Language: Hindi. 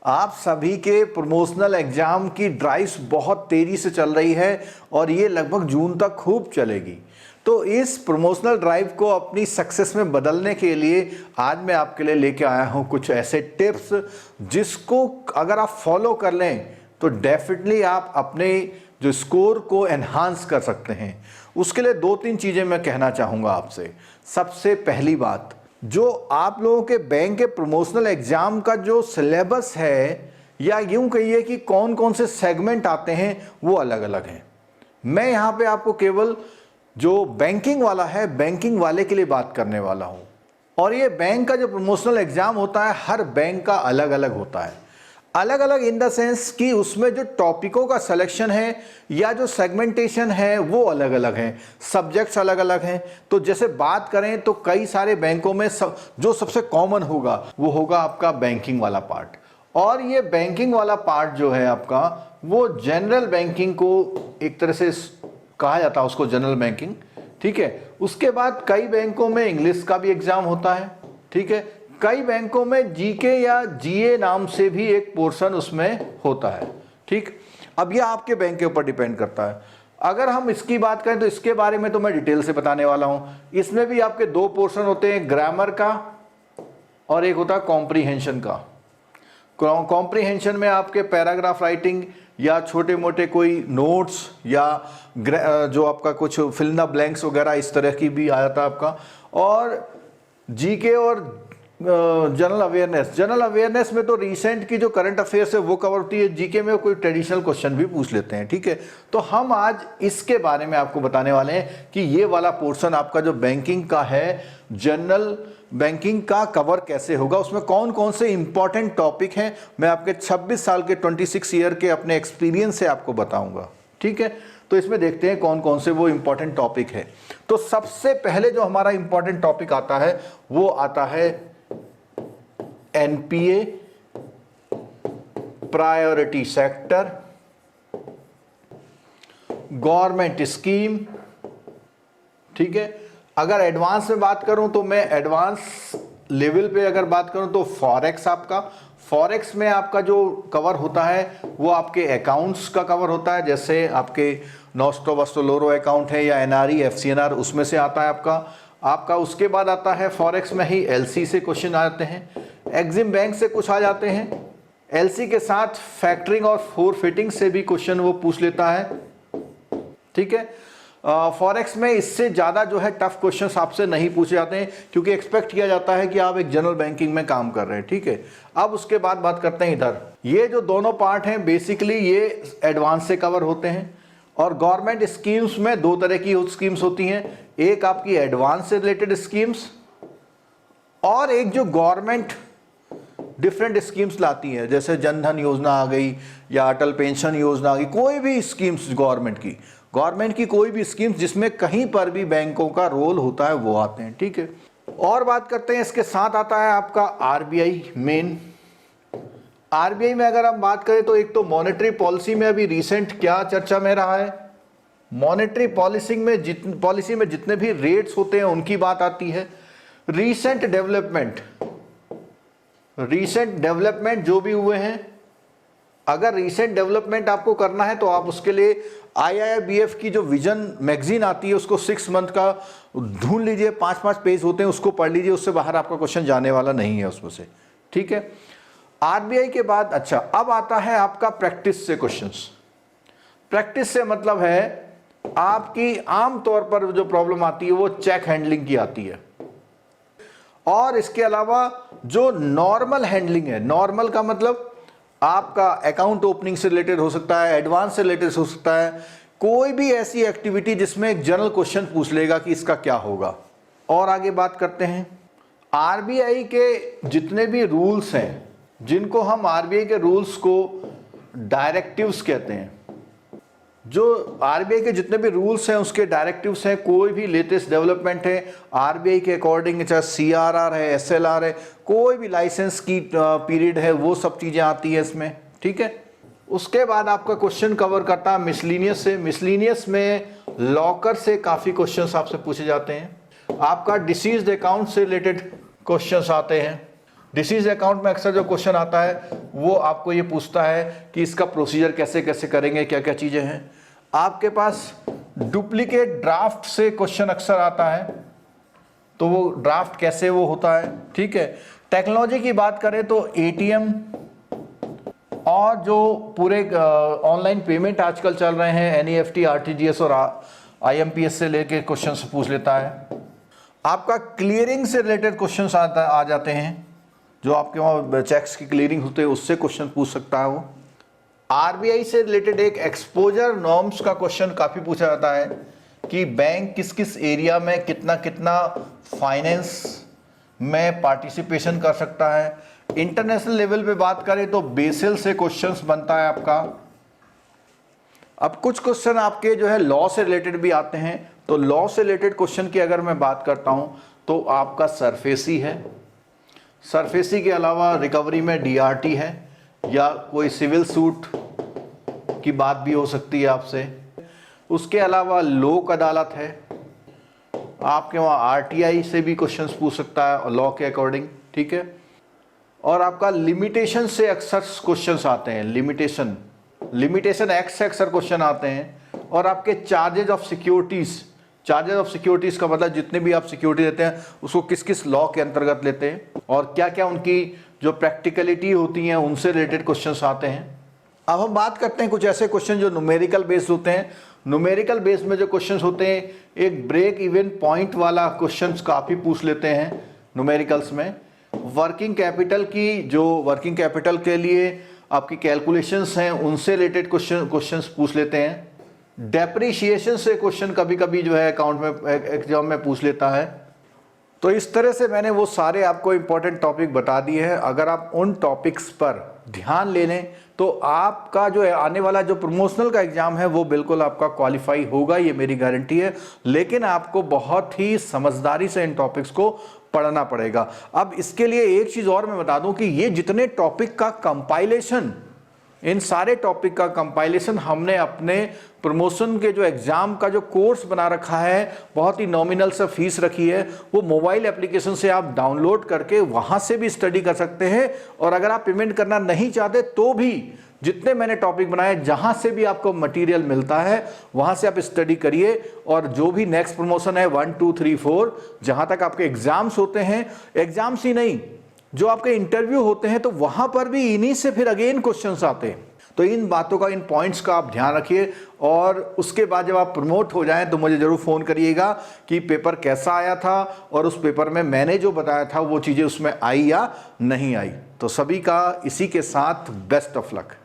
आप सभी के प्रमोशनल एग्जाम की ड्राइव्स बहुत तेजी से चल रही है और ये लगभग जून तक खूब चलेगी। तो इस प्रमोशनल ड्राइव को अपनी सक्सेस में बदलने के लिए आज मैं आपके लिए लेके आया हूँ कुछ ऐसे टिप्स जिसको अगर आप फॉलो कर लें तो डेफिनेटली आप अपने जो स्कोर को एनहांस कर सकते हैं। उसके लिए 2-3 चीज़ें मैं कहना चाहूँगा आपसे। सबसे पहली बात, जो आप लोगों के बैंक के प्रमोशनल एग्जाम का जो सिलेबस है, या यूं कहिए कि कौन कौन से सेगमेंट आते हैं, वो अलग अलग हैं। मैं यहाँ पे आपको केवल जो बैंकिंग वाला है, बैंकिंग वाले के लिए बात करने वाला हूँ। और ये बैंक का जो प्रमोशनल एग्जाम होता है, हर बैंक का अलग अलग होता है। अलग अलग इन द सेंस कि उसमें जो टॉपिकों का सिलेक्शन है या जो सेगमेंटेशन है वो अलग अलग हैं, सब्जेक्ट्स अलग अलग हैं। तो जैसे बात करें तो कई सारे बैंकों में जो सबसे कॉमन होगा वो होगा आपका बैंकिंग वाला पार्ट। और ये बैंकिंग वाला पार्ट जो है आपका, वो जनरल बैंकिंग को एक तरह से कहा जाता है, उसको जनरल बैंकिंग, ठीक है। उसके बाद कई बैंकों में इंग्लिश का भी एग्जाम होता है, ठीक है। कई बैंकों में जीके या जीए नाम से भी एक पोर्शन उसमें होता है, ठीक। अब यह आपके बैंक के ऊपर डिपेंड करता है। अगर हम इसकी बात करें तो इसके बारे में तो मैं डिटेल से बताने वाला हूं। इसमें भी आपके 2 पोर्शन होते हैं, ग्रामर का और एक होता है कॉम्प्रीहेंशन का। कॉम्प्रीहेंशन में आपके पैराग्राफ राइटिंग या छोटे मोटे कोई नोट्स या जो आपका कुछ फिल इन द ब्लैंक्स वगैरह इस तरह की भी आ जाता है आपका। और जीके और जनरल अवेयरनेस में तो रिसेंट की जो करंट अफेयर्स है वो कवर होती है। जीके में कोई ट्रेडिशनल क्वेश्चन भी पूछ लेते हैं, ठीक है। तो हम आज इसके बारे में आपको बताने वाले हैं कि ये वाला पोर्शन आपका जो बैंकिंग का है, जनरल बैंकिंग का कवर कैसे होगा, उसमें कौन कौन से इंपॉर्टेंट टॉपिक हैं, मैं आपके 26 साल के 26 ईयर के अपने एक्सपीरियंस से आपको बताऊंगा, ठीक है। तो इसमें देखते हैं कौन कौन से वो इंपॉर्टेंट टॉपिक है। तो सबसे पहले जो हमारा इंपॉर्टेंट टॉपिक आता है वो आता है NPA, priority sector, government scheme, ठीक है। अगर एडवांस में बात करूं तो मैं एडवांस लेवल पे अगर बात करूं तो फॉरेक्स, आपका फॉरेक्स में आपका जो कवर होता है वो आपके अकाउंट्स का कवर होता है। जैसे आपके नॉस्ट्रो वस्टोलोरो अकाउंट है या एनआरई एफसीएनआर, उसमें से आता है आपका। उसके बाद आता है फॉरेक्स में ही एलसी से क्वेश्चन आते हैं, एग्जिम बैंक से कुछ आ जाते हैं, एलसी के साथ फैक्टरिंग और फोरफिटिंग से भी क्वेश्चन वो पूछ लेता है, ठीक है। फॉरेक्स में इससे ज़्यादा जो है टफ क्वेश्चंस आपसे नहीं पूछे जाते हैं क्योंकि एक्सपेक्ट किया जाता है कि आप एक जनरल बैंकिंग में काम कर रहे हैं, ठीक है। अब उसके बाद बात करते हैं इधर, ये जो दोनों पार्ट हैं बेसिकली ये एडवांस से कवर होते हैं। और गवर्नमेंट स्कीम्स में 2 तरह की स्कीम्स होती हैं, एक आपकी एडवांस से रिलेटेड स्कीम्स और एक जो गवर्नमेंट डिफरेंट स्कीम्स लाती है, जैसे जनधन योजना आ गई या अटल पेंशन योजना आ गई। कोई भी स्कीम्स गवर्नमेंट की कोई भी स्कीम्स जिसमें कहीं पर भी बैंकों का रोल होता है वो आते हैं, ठीक है। और बात करते हैं, इसके साथ आता है आपका आरबीआई मेन। आरबीआई में अगर हम बात करें तो एक तो मॉनेटरी पॉलिसी में अभी रिसेंट क्या चर्चा में रहा है, मॉनेटरी पॉलिसी में जितने भी रेट्स होते हैं उनकी बात आती है। रीसेंट डेवलपमेंट जो भी हुए हैं, अगर रीसेंट डेवलपमेंट आपको करना है तो आप उसके लिए आईआईबीएफ की जो विजन मैगजीन आती है उसको 6 मंथ का ढूंढ लीजिए, 5-5 पेज होते हैं, उसको पढ़ लीजिए, उससे बाहर आपका क्वेश्चन जाने वाला नहीं है उसमें से, ठीक है। आरबीआई के बाद अच्छा अब आता है आपका प्रैक्टिस से क्वेश्चंस। प्रैक्टिस से मतलब है आपकी आमतौर पर जो प्रॉब्लम आती है वो चेक हैंडलिंग की आती है। और इसके अलावा जो नॉर्मल हैंडलिंग है, नॉर्मल का मतलब आपका अकाउंट ओपनिंग से रिलेटेड हो सकता है, एडवांस से रिलेटेड हो सकता है, कोई भी ऐसी एक्टिविटी जिसमें एक जनरल क्वेश्चन पूछ लेगा कि इसका क्या होगा। और आगे बात करते हैं आरबीआई के जितने भी रूल्स हैं, जिनको हम आरबीआई के रूल्स को डायरेक्टिव्स कहते हैं, जो आरबीआई के जितने भी रूल्स हैं उसके डायरेक्टिव्स हैं। कोई भी लेटेस्ट डेवलपमेंट है आरबीआई के अकॉर्डिंग, चाहे सीआरआर है, एसएलआर है, कोई भी लाइसेंस की पीरियड है, वो सब चीज़ें आती है इसमें, ठीक है। उसके बाद आपका क्वेश्चन कवर करता है मिसलिनियस से। मिसलिनियस में लॉकर से काफ़ी क्वेश्चंस आपसे पूछे जाते हैं। आपका डिसीज्ड अकाउंट से रिलेटेड क्वेश्चंस आते हैं। डिसीज अकाउंट में अक्सर जो क्वेश्चन आता है वो आपको ये पूछता है कि इसका प्रोसीजर कैसे कैसे करेंगे, क्या क्या चीजें हैं। आपके पास डुप्लीकेट ड्राफ्ट से क्वेश्चन अक्सर आता है, तो वो ड्राफ्ट कैसे वो होता है, ठीक है। टेक्नोलॉजी की बात करें तो एटीएम और जो पूरे ऑनलाइन पेमेंट आजकल चल रहे हैं, एनईएफटी, आरटीजीएस और आईएमपीएस से लेके क्वेश्चंस पूछ लेता है। आपका क्लियरिंग से रिलेटेड क्वेश्चंस आ जाते हैं, जो आपके वहाँ चेक्स की क्लियरिंग होते हैं उससे क्वेश्चन पूछ सकता है वो। आरबीआई से रिलेटेड एक एक्सपोजर नॉर्म्स का क्वेश्चन काफ़ी पूछा जाता है कि बैंक किस किस एरिया में कितना कितना फाइनेंस में पार्टिसिपेशन कर सकता है। इंटरनेशनल लेवल पे बात करें तो बेसल से क्वेश्चंस बनता है आपका। अब कुछ क्वेश्चन आपके जो है लॉ से रिलेटेड भी आते हैं, तो लॉ से रिलेटेड क्वेश्चन की अगर मैं बात करता हूं तो आपका सरफेसी है। सरफेसी के अलावा रिकवरी में डीआरटी है, या कोई सिविल सूट की बात भी हो सकती है आपसे। उसके अलावा लोक अदालत है, आपके वहाँ आरटीआई से भी क्वेश्चंस पूछ सकता है लॉ के अकॉर्डिंग, ठीक है। और आपका लिमिटेशन से अक्सर क्वेश्चंस आते हैं, लिमिटेशन एक्ट से अक्सर क्वेश्चन आते हैं। और आपके चार्जेज ऑफ सिक्योरिटीज का मतलब जितने भी आप सिक्योरिटी देते हैं उसको किस किस लॉ के अंतर्गत लेते हैं और क्या क्या उनकी जो प्रैक्टिकलिटी होती हैं उनसे रिलेटेड क्वेश्चंस आते हैं। अब हम बात करते हैं कुछ ऐसे क्वेश्चन जो न्यूमेरिकल बेस्ड होते हैं। न्यूमेरिकल बेस में जो क्वेश्चंस होते हैं, एक ब्रेक इवन पॉइंट वाला क्वेश्चंस काफ़ी पूछ लेते हैं न्यूमेरिकल्स में। वर्किंग कैपिटल के लिए आपकी कैलकुलेशंस हैं उनसे रिलेटेड क्वेश्चंस पूछ लेते हैं। डेप्रिशिएशन से क्वेश्चन कभी कभी जो है अकाउंट में एग्जाम में पूछ लेता है। तो इस तरह से मैंने वो सारे आपको इंपॉर्टेंट टॉपिक बता दिए हैं। अगर आप उन टॉपिक्स पर ध्यान ले लें तो आपका जो है आने वाला जो प्रमोशनल का एग्जाम है वो बिल्कुल आपका क्वालिफाई होगा, ये मेरी गारंटी है। लेकिन आपको बहुत ही समझदारी से इन टॉपिक्स को पढ़ना पड़ेगा। अब इसके लिए एक चीज और मैं बता दूं कि ये जितने टॉपिक का कंपाइलेशन, इन सारे टॉपिक का कंपाइलेशन हमने अपने प्रमोशन के जो एग्जाम का जो कोर्स बना रखा है, बहुत ही नॉमिनल सा फीस रखी है, वो मोबाइल एप्लीकेशन से आप डाउनलोड करके वहां से भी स्टडी कर सकते हैं। और अगर आप पेमेंट करना नहीं चाहते तो भी जितने मैंने टॉपिक बनाए, जहां से भी आपको मटेरियल मिलता है वहां से आप स्टडी करिए। और जो भी नेक्स्ट प्रमोशन है 1, 2, 3, 4 जहां तक आपके एग्जाम्स होते हैं, एग्जाम्स ही नहीं जो आपके इंटरव्यू होते हैं, तो वहां पर भी इन्हीं से फिर अगेन क्वेश्चंस आते हैं। तो इन बातों का, इन पॉइंट्स का आप ध्यान रखिए। और उसके बाद जब आप प्रमोट हो जाएं तो मुझे ज़रूर फ़ोन करिएगा कि पेपर कैसा आया था और उस पेपर में मैंने जो बताया था वो चीज़ें उसमें आई या नहीं आई। तो सभी का इसी के साथ बेस्ट ऑफ लक।